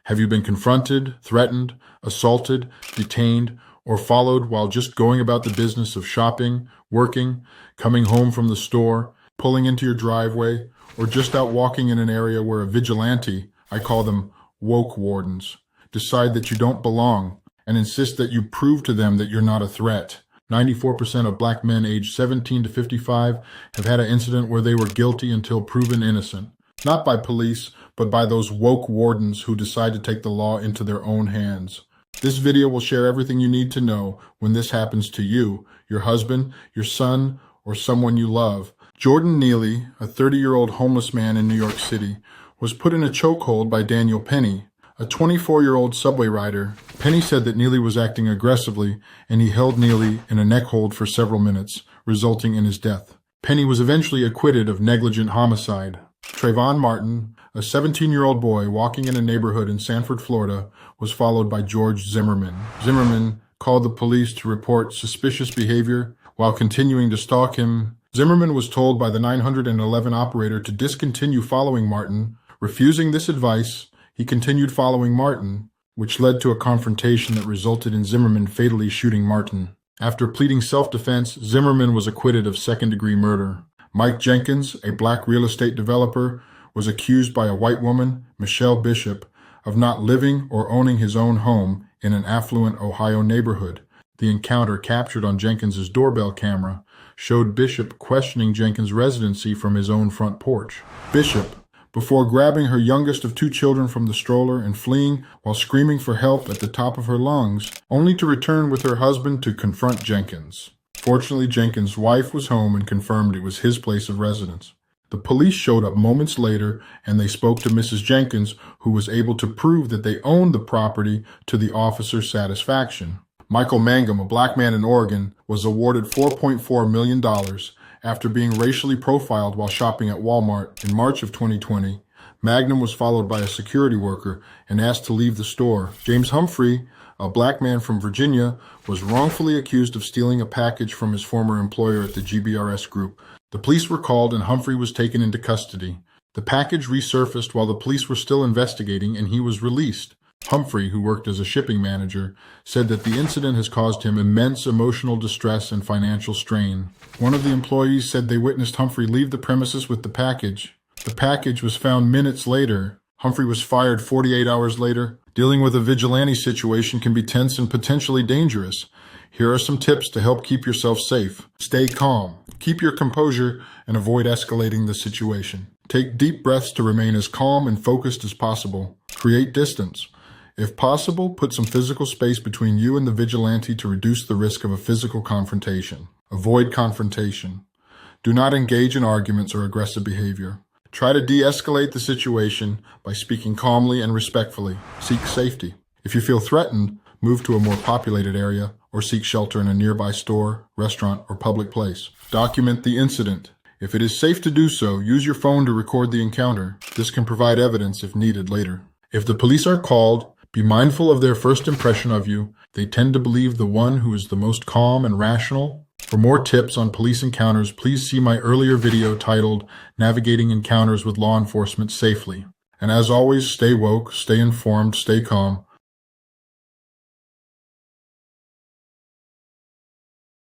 Have you been confronted, threatened, assaulted, detained, or followed while just going about the business of shopping, working, coming home from the store, pulling into your driveway, or just out walking in an area where a vigilante, I call them woke wardens, decide that you don't belong and insist that you prove to them that you're not a threat? 94% of black men aged 17 to 55 have had an incident where they were guilty until proven innocent. Not by police, but by those woke wardens who decide to take the law into their own hands. This video will share everything you need to know when this happens to you, your husband, your son, or someone you love. Jordan Neely, a 30-year-old homeless man in New York City, was put in a chokehold by Daniel Penny, a 24-year-old subway rider. Penny said that Neely was acting aggressively, and he held Neely in a neck hold for several minutes, resulting in his death. Penny was eventually acquitted of negligent homicide. Trayvon Martin, a 17-year-old boy walking in a neighborhood in Sanford, Florida, was followed by George Zimmerman. Zimmerman called the police to report suspicious behavior while continuing to stalk him. Zimmerman was told by the 911 operator to discontinue following Martin. Refusing this advice, he continued following Martin, which led to a confrontation that resulted in Zimmerman fatally shooting Martin. After pleading self-defense, Zimmerman was acquitted of second-degree murder. Mike Jenkins, a black real estate developer, was accused by a white woman, Michelle Bishop, of not living or owning his own home in an affluent Ohio neighborhood. The encounter, captured on Jenkins's doorbell camera, showed Bishop questioning Jenkins' residency from his own front porch. Bishop, before grabbing her youngest of two children from the stroller and fleeing while screaming for help at the top of her lungs, only to return with her husband to confront Jenkins. Fortunately, Jenkins' wife was home and confirmed it was his place of residence. The police showed up moments later, and they spoke to Mrs. Jenkins, who was able to prove that they owned the property to the officer's satisfaction. Michael Mangum, a black man in Oregon, was awarded $4.4 million after being racially profiled while shopping at Walmart in March of 2020. Magnum was followed by a security worker and asked to leave the store. James Humphrey, a black man from Virginia, was wrongfully accused of stealing a package from his former employer at the GBRS Group. The police were called and Humphrey was taken into custody. The package resurfaced while the police were still investigating, and he was released. Humphrey, who worked as a shipping manager, said that the incident has caused him immense emotional distress and financial strain. One of the employees said they witnessed Humphrey leave the premises with the package. The package was found minutes later. Humphrey was fired 48 hours later. Dealing with a vigilante situation can be tense and potentially dangerous. Here are some tips to help keep yourself safe. Stay calm. Keep your composure and avoid escalating the situation. Take deep breaths to remain as calm and focused as possible. Create distance. If possible, put some physical space between you and the vigilante to reduce the risk of a physical confrontation. Avoid confrontation. Do not engage in arguments or aggressive behavior. Try to de-escalate the situation by speaking calmly and respectfully. Seek safety. If you feel threatened, move to a more populated area or seek shelter in a nearby store, restaurant, or public place. Document the incident. If it is safe to do so, use your phone to record the encounter. This can provide evidence if needed later. If the police are called, be mindful of their first impression of you. They tend to believe the one who is the most calm and rational. For more tips on police encounters, please see my earlier video titled Navigating Encounters with Law Enforcement Safely. And as always, stay woke, stay informed, stay calm.